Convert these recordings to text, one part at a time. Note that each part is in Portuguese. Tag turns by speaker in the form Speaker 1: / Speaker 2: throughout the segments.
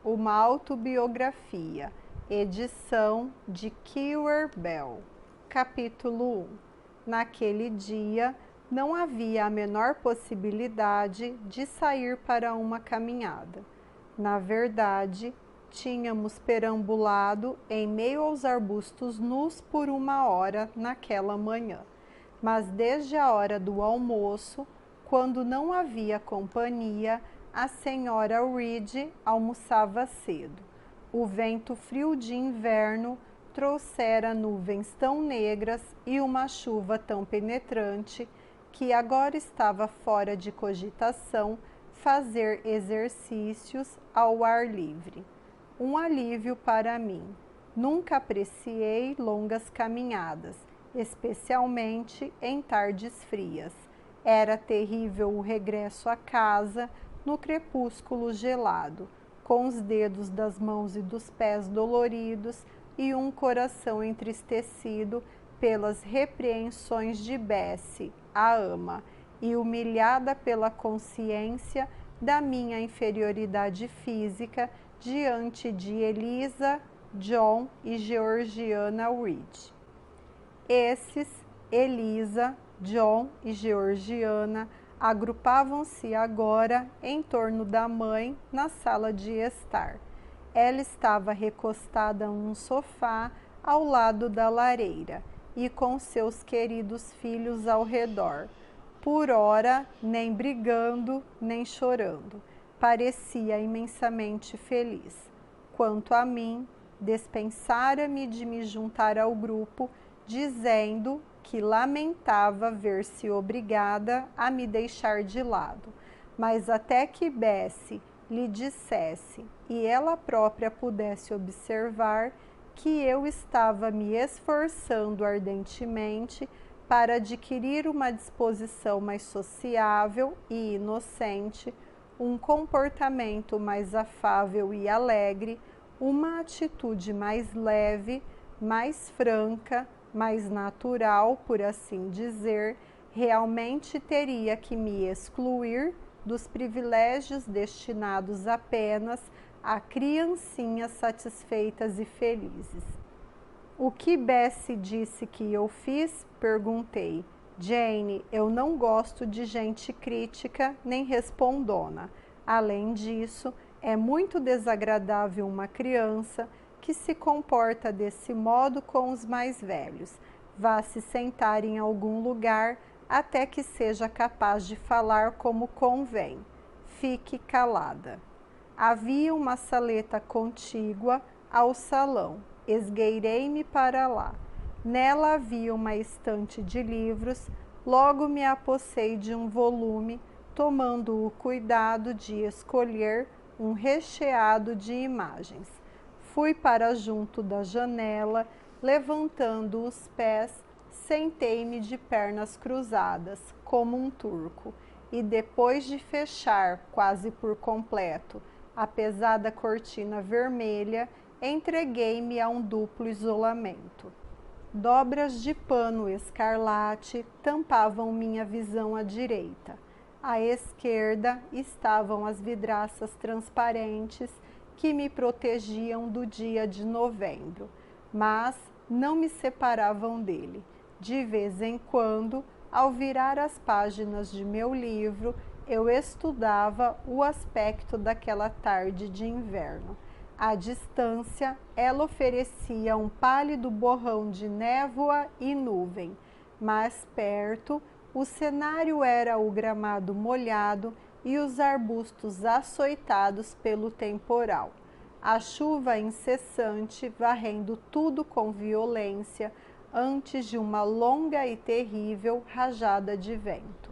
Speaker 1: uma autobiografia, edição de Kewer Bell. Capítulo 1. Naquele dia, não havia a menor possibilidade de sair para uma caminhada. Na verdade, tínhamos perambulado em meio aos arbustos nus por 1 hora naquela manhã. Mas desde a hora do almoço, quando não havia companhia, a senhora Reed almoçava cedo. O vento frio de inverno trouxera nuvens tão negras e uma chuva tão penetrante que agora estava fora de cogitação fazer exercícios ao ar livre. Um alívio para mim. Nunca apreciei longas caminhadas, especialmente em tardes frias. Era terrível o regresso a casa no crepúsculo gelado, com os dedos das mãos e dos pés doloridos e um coração entristecido pelas repreensões de Bessie, a ama, e humilhada pela consciência da minha inferioridade física diante de Eliza, John e Georgiana Reed. Esses, Eliza, John e Georgiana, agrupavam-se agora em torno da mãe na sala de estar. Ela estava recostada a um sofá ao lado da lareira e com seus queridos filhos ao redor. Por ora, nem brigando, nem chorando. Parecia imensamente feliz. Quanto a mim, dispensara-me de me juntar ao grupo, dizendo que lamentava ver-se obrigada a me deixar de lado. Mas até que Bessie lhe dissesse e ela própria pudesse observar que eu estava me esforçando ardentemente para adquirir uma disposição mais sociável e inocente, um comportamento mais afável e alegre, uma atitude mais leve, mais franca, mais natural, por assim dizer, realmente teria que me excluir dos privilégios destinados apenas a criancinhas satisfeitas e felizes. O que Bessie disse que eu fiz? Perguntei. Jane, eu não gosto de gente crítica nem respondona. Além disso, é muito desagradável uma criança que se comporta desse modo com os mais velhos. Vá se sentar em algum lugar até que seja capaz de falar como convém. Fique calada. Havia uma saleta contígua ao salão. Esgueirei-me para lá. Nela havia uma estante de livros. Logo me apossei de um volume, tomando o cuidado de escolher um recheado de imagens. Fui para junto da janela, levantando os pés, sentei-me de pernas cruzadas, como um turco, e depois de fechar quase por completo a pesada cortina vermelha, entreguei-me a um duplo isolamento. Dobras de pano escarlate tampavam minha visão à direita. À esquerda estavam as vidraças transparentes que me protegiam do dia de novembro, mas não me separavam dele. De vez em quando, ao virar as páginas de meu livro, eu estudava o aspecto daquela tarde de inverno. À distância, ela oferecia um pálido borrão de névoa e nuvem. Mais perto, o cenário era o gramado molhado e os arbustos açoitados pelo temporal. A chuva incessante varrendo tudo com violência antes de uma longa e terrível rajada de vento.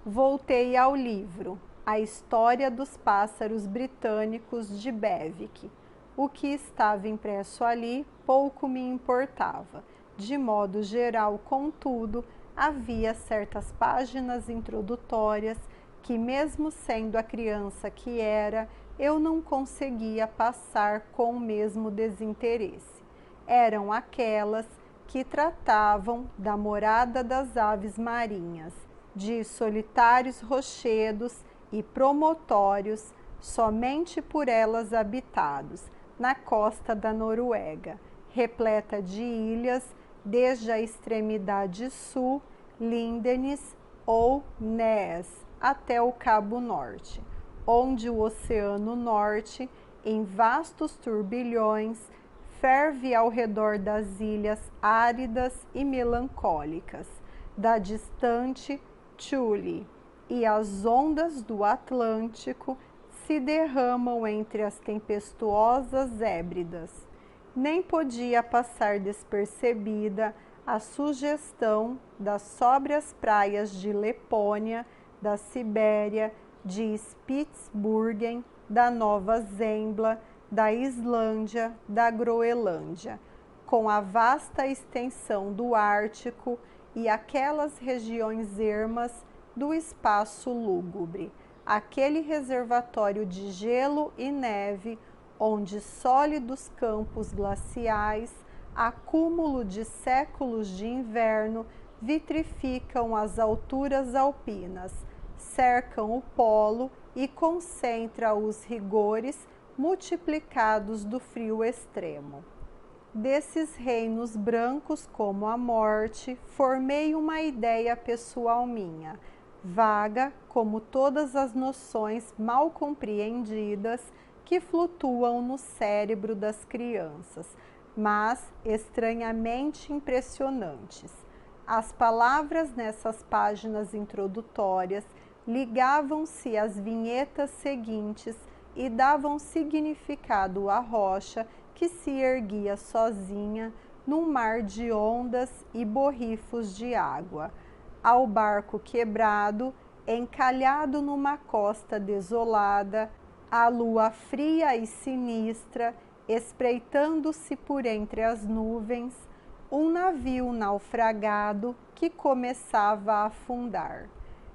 Speaker 1: Voltei ao livro, A História dos Pássaros Britânicos de Bewick. O que estava impresso ali pouco me importava. De modo geral, contudo, havia certas páginas introdutórias que, mesmo sendo a criança que era, eu não conseguia passar com o mesmo desinteresse. Eram aquelas que tratavam da morada das aves marinhas, de solitários rochedos e promontórios somente por elas habitados, na costa da Noruega, repleta de ilhas, desde a extremidade sul, Lindenes ou Ness, até o Cabo Norte, onde o Oceano Norte, em vastos turbilhões, ferve ao redor das ilhas áridas e melancólicas, da distante Thule, e as ondas do Atlântico se derramam entre as tempestuosas Hébridas. Nem podia passar despercebida a sugestão das sóbrias praias de Lapônia, da Sibéria, de Spitsbergen, da Nova Zembla, da Islândia, da Groenlândia, com a vasta extensão do Ártico e aquelas regiões ermas do espaço lúgubre, aquele reservatório de gelo e neve, onde sólidos campos glaciais, acúmulo de séculos de inverno, vitrificam as alturas alpinas, cercam o polo e concentra os rigores multiplicados do frio extremo. Desses reinos brancos como a morte, formei uma ideia pessoal minha, vaga como todas as noções mal compreendidas que flutuam no cérebro das crianças, mas estranhamente impressionantes. As palavras nessas páginas introdutórias ligavam-se às vinhetas seguintes e davam significado à rocha que se erguia sozinha num mar de ondas e borrifos de água, ao barco quebrado, encalhado numa costa desolada, a lua fria e sinistra, espreitando-se por entre as nuvens, um navio naufragado que começava a afundar.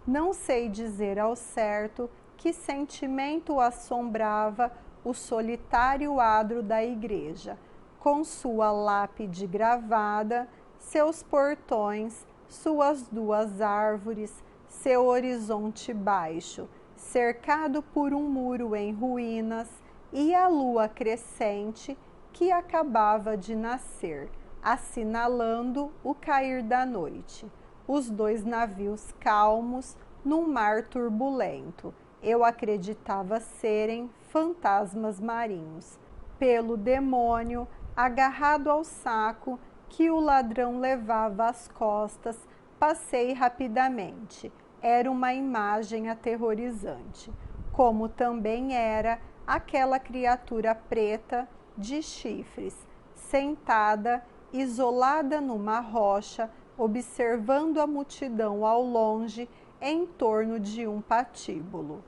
Speaker 1: Não sei dizer ao certo que sentimento assombrava o solitário adro da igreja, com sua lápide gravada, seus portões, suas duas árvores, seu horizonte baixo, cercado por um muro em ruínas, e a lua crescente que acabava de nascer, assinalando o cair da noite. Os dois navios calmos num mar turbulento. Eu acreditava serem fantasmas marinhos. Pelo demônio, agarrado ao saco que o ladrão levava às costas, passei rapidamente. Era uma imagem aterrorizante, como também era aquela criatura preta de chifres, sentada, isolada numa rocha, observando a multidão ao longe em torno de um patíbulo.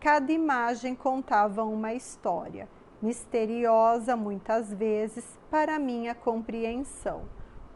Speaker 1: Cada imagem contava uma história, misteriosa muitas vezes para minha compreensão,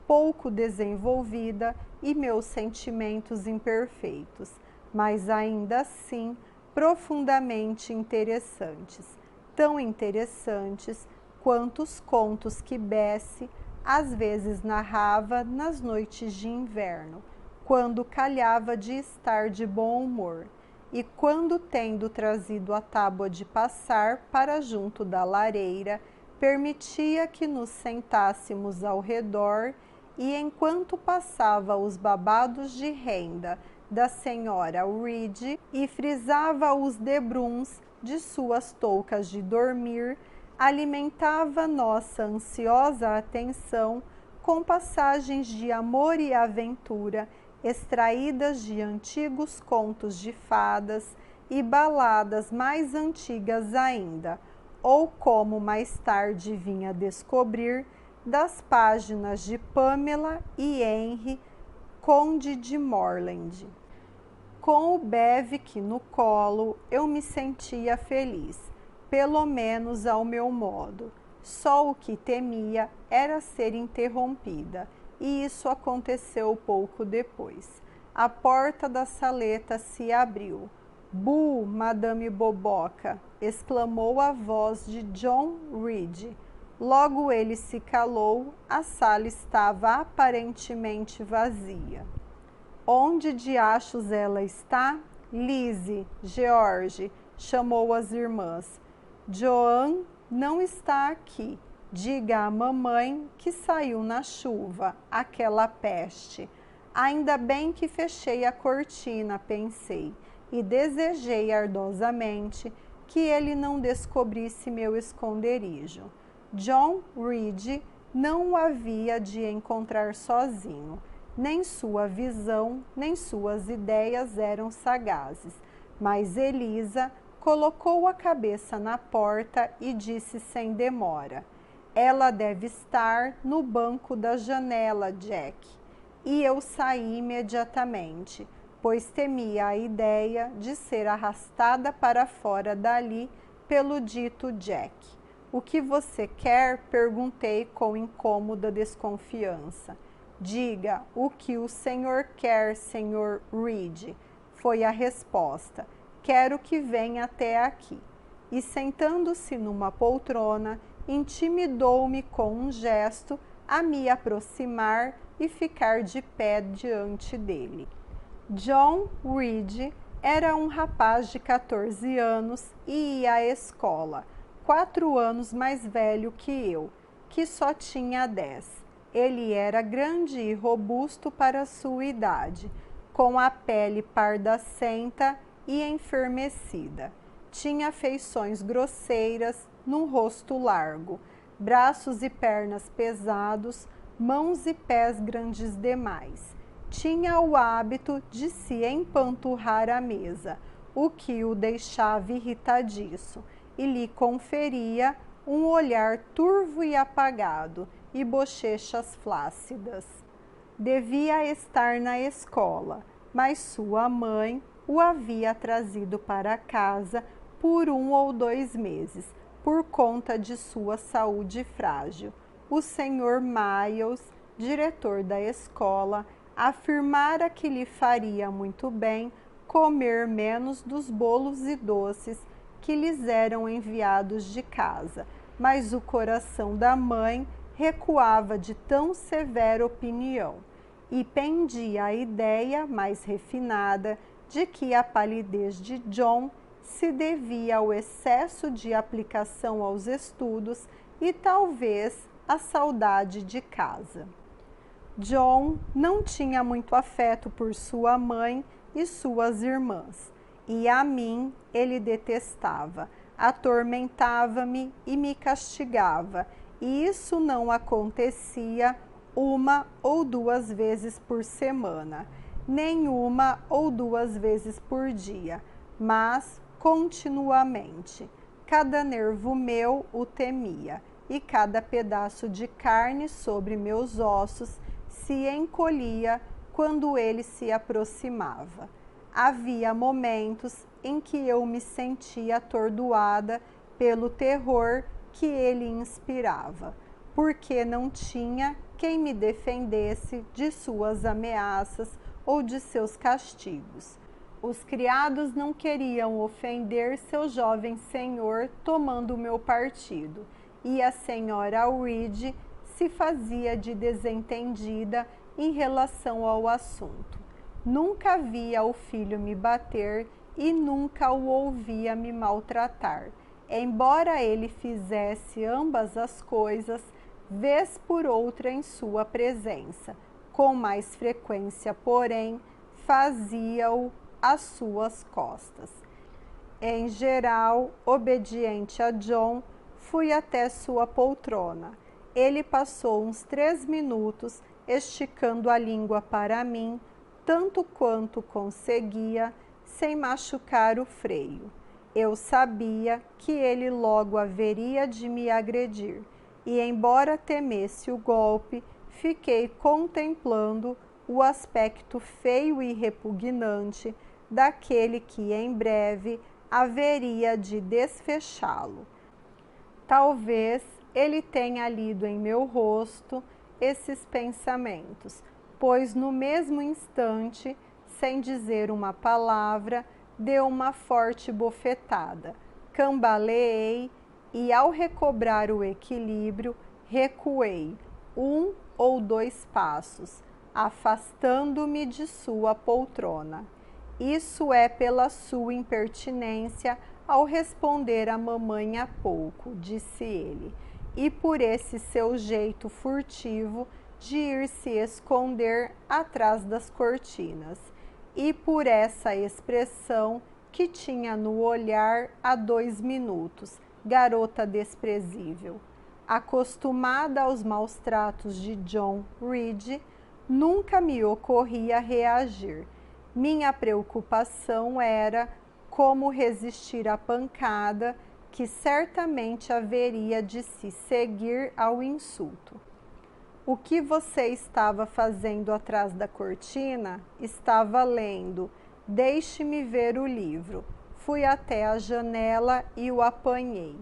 Speaker 1: pouco desenvolvida e meus sentimentos imperfeitos, mas ainda assim profundamente interessantes, tão interessantes quanto os contos que Bessie às vezes narrava nas noites de inverno, quando calhava de estar de bom humor, e quando, tendo trazido a tábua de passar para junto da lareira, permitia que nos sentássemos ao redor e, enquanto passava os babados de renda da senhora Reed e frisava os debruns de suas toucas de dormir, alimentava nossa ansiosa atenção com passagens de amor e aventura extraídas de antigos contos de fadas e baladas mais antigas ainda, ou como mais tarde vinha descobrir, das páginas de Pamela e Henry, Conde de Morland. Com o Bewick no colo, eu me sentia feliz, pelo menos ao meu modo. Só o que temia era ser interrompida, e isso aconteceu pouco depois. A porta da saleta se abriu. "Bu, Madame Boboca!" exclamou a voz de John Reed. Logo ele se calou, a sala estava aparentemente vazia. "Onde diachos ela está?" "Lizzie, George, chamou as irmãs. Joan não está aqui. Diga à mamãe que saiu na chuva, aquela peste. Ainda bem que fechei a cortina, pensei, e desejei ardosamente que ele não descobrisse meu esconderijo. John Reed não o havia de encontrar sozinho. Nem sua visão, nem suas ideias eram sagazes. Mas Elisa colocou a cabeça na porta e disse sem demora: ela deve estar no banco da janela, Jack. E eu saí imediatamente, pois temia a ideia de ser arrastada para fora dali pelo dito Jack. O que você quer? Perguntei com incômoda desconfiança. Diga o que o senhor quer, Sr. Reed, foi a resposta. Quero que venha até aqui. E sentando-se numa poltrona, intimidou-me com um gesto a me aproximar e ficar de pé diante dele. John Reed era um rapaz de 14 anos e ia à escola, 4 anos mais velho que eu, que só tinha 10. Ele era grande e robusto para sua idade, com a pele pardacenta e enfermecida. Tinha feições grosseiras, num rosto largo, braços e pernas pesados, mãos e pés grandes demais. Tinha o hábito de se empanturrar à mesa, o que o deixava irritadiço, e lhe conferia um olhar turvo e apagado e bochechas flácidas. Devia estar na escola, mas sua mãe o havia trazido para casa por 1 ou 2 meses, por conta de sua saúde frágil. O Sr. Miles, diretor da escola, afirmara que lhe faria muito bem comer menos dos bolos e doces que lhes eram enviados de casa, mas o coração da mãe recuava de tão severa opinião e pendia a ideia mais refinada de que a palidez de John se devia ao excesso de aplicação aos estudos e talvez à saudade de casa. John não tinha muito afeto por sua mãe e suas irmãs, e a mim ele detestava, atormentava-me e me castigava, e isso não acontecia 1 ou 2 vezes por semana, nem 1 ou 2 vezes por dia, mas continuamente. Cada nervo meu o temia, e cada pedaço de carne sobre meus ossos se encolhia quando ele se aproximava. Havia momentos em que eu me sentia atordoada pelo terror que ele inspirava, porque não tinha quem me defendesse de suas ameaças ou de seus castigos. Os criados não queriam ofender seu jovem senhor tomando o meu partido, e a senhora Reed se fazia de desentendida em relação ao assunto. Nunca via o filho me bater e nunca o ouvia me maltratar, embora ele fizesse ambas as coisas, vez por outra em sua presença. Com mais frequência, porém, fazia-o às suas costas. Em geral, obediente a John, fui até sua poltrona. Ele passou uns 3 minutos esticando a língua para mim, tanto quanto conseguia, sem machucar o freio. Eu sabia que ele logo haveria de me agredir, e embora temesse o golpe, fiquei contemplando o aspecto feio e repugnante daquele que em breve haveria de desfechá-lo. Talvez ele tenha lido em meu rosto esses pensamentos, pois no mesmo instante, sem dizer uma palavra, deu uma forte bofetada. Cambaleei e, ao recobrar o equilíbrio, recuei 1 ou 2 passos, afastando-me de sua poltrona. Isso é pela sua impertinência ao responder a mamãe há pouco, disse ele, e por esse seu jeito furtivo de ir se esconder atrás das cortinas, e por essa expressão que tinha no olhar há 2 minutos, garota desprezível. Acostumada aos maus tratos de John Reed, nunca me ocorria reagir. Minha preocupação era como resistir à pancada que certamente haveria de se seguir ao insulto. O que você estava fazendo atrás da cortina? Estava lendo. Deixe-me ver o livro. Fui até a janela e o apanhei.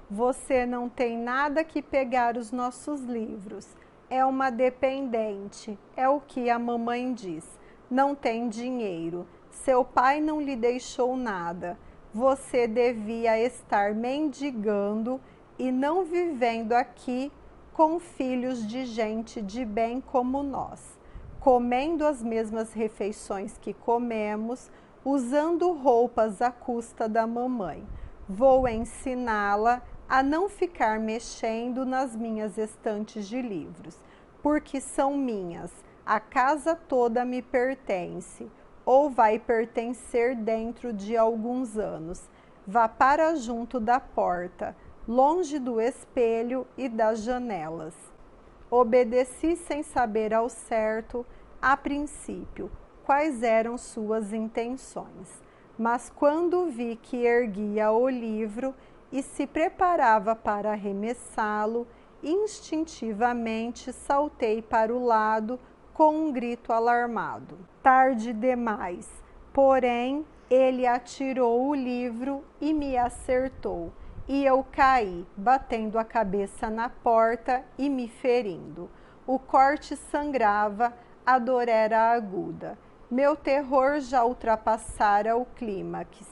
Speaker 1: Você não tem nada que pegar os nossos livros. É uma dependente, é o que a mamãe diz. Não tem dinheiro. Seu pai não lhe deixou nada. Você devia estar mendigando e não vivendo aqui com filhos de gente de bem como nós, comendo as mesmas refeições que comemos, usando roupas à custa da mamãe. Vou ensiná-la a não ficar mexendo nas minhas estantes de livros, porque são minhas, a casa toda me pertence, ou vai pertencer dentro de alguns anos. Vá para junto da porta, longe do espelho e das janelas. Obedeci sem saber ao certo, a princípio, quais eram suas intenções. Mas quando vi que erguia o livro e se preparava para arremessá-lo, instintivamente saltei para o lado com um grito alarmado. Tarde demais, porém, ele atirou o livro e me acertou. E eu caí, batendo a cabeça na porta e me ferindo. O corte sangrava, a dor era aguda. Meu terror já ultrapassara o clímax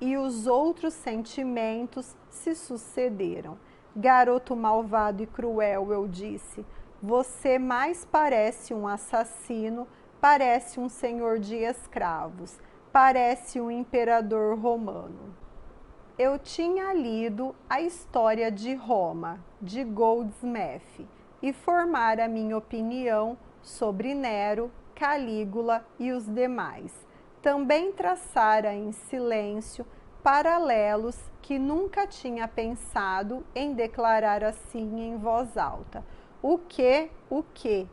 Speaker 1: e os outros sentimentos se sucederam. Garoto malvado e cruel, eu disse, você mais parece um assassino, parece um senhor de escravos, parece um imperador romano. Eu tinha lido a história de Roma, de Goldsmith, e formara minha opinião sobre Nero, Calígula e os demais. Também traçara em silêncio paralelos que nunca tinha pensado em declarar assim em voz alta. O que?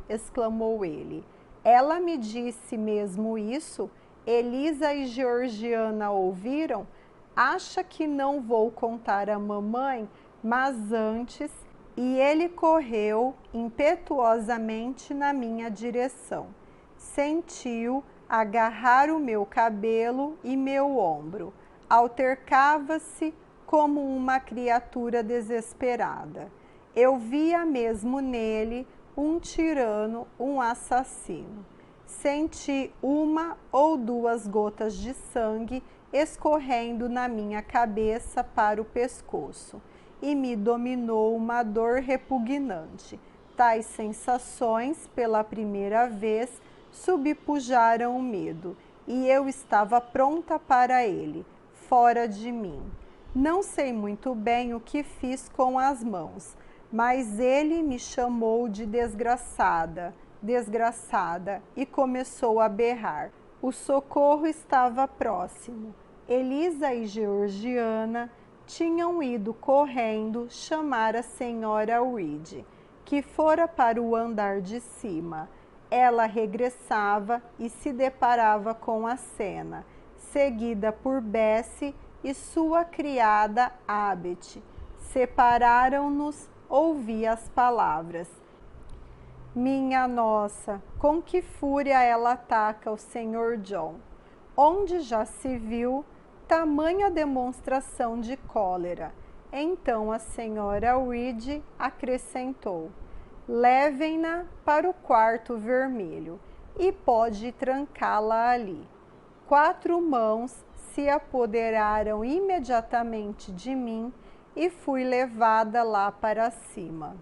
Speaker 1: Exclamou ele. Ela me disse mesmo isso? Elisa e Georgiana ouviram? Acha que não vou contar à mamãe, mas antes... E ele correu impetuosamente na minha direção. Sentiu agarrar o meu cabelo e meu ombro. Altercava-se como uma criatura desesperada. Eu via mesmo nele um tirano, um assassino. Senti 1 ou 2 gotas de sangue escorrendo na minha cabeça para o pescoço, e me dominou uma dor repugnante. Tais sensações, pela primeira vez, subpujaram o medo, e eu estava pronta para ele, fora de mim. Não sei muito bem o que fiz com as mãos, mas ele me chamou de desgraçada, desgraçada, e começou a berrar. O socorro estava próximo. Elisa e Georgiana tinham ido correndo chamar a senhora Reed, que fora para o andar de cima. Ela regressava e se deparava com a cena, seguida por Bessie e sua criada Abet. Separaram-nos, ouvi as palavras. Minha nossa, com que fúria ela ataca o Sr. John, onde já se viu tamanha demonstração de cólera. Então a senhora Reed acrescentou, levem-na para o quarto vermelho e pode trancá-la ali. 4 mãos se apoderaram imediatamente de mim e fui levada lá para cima.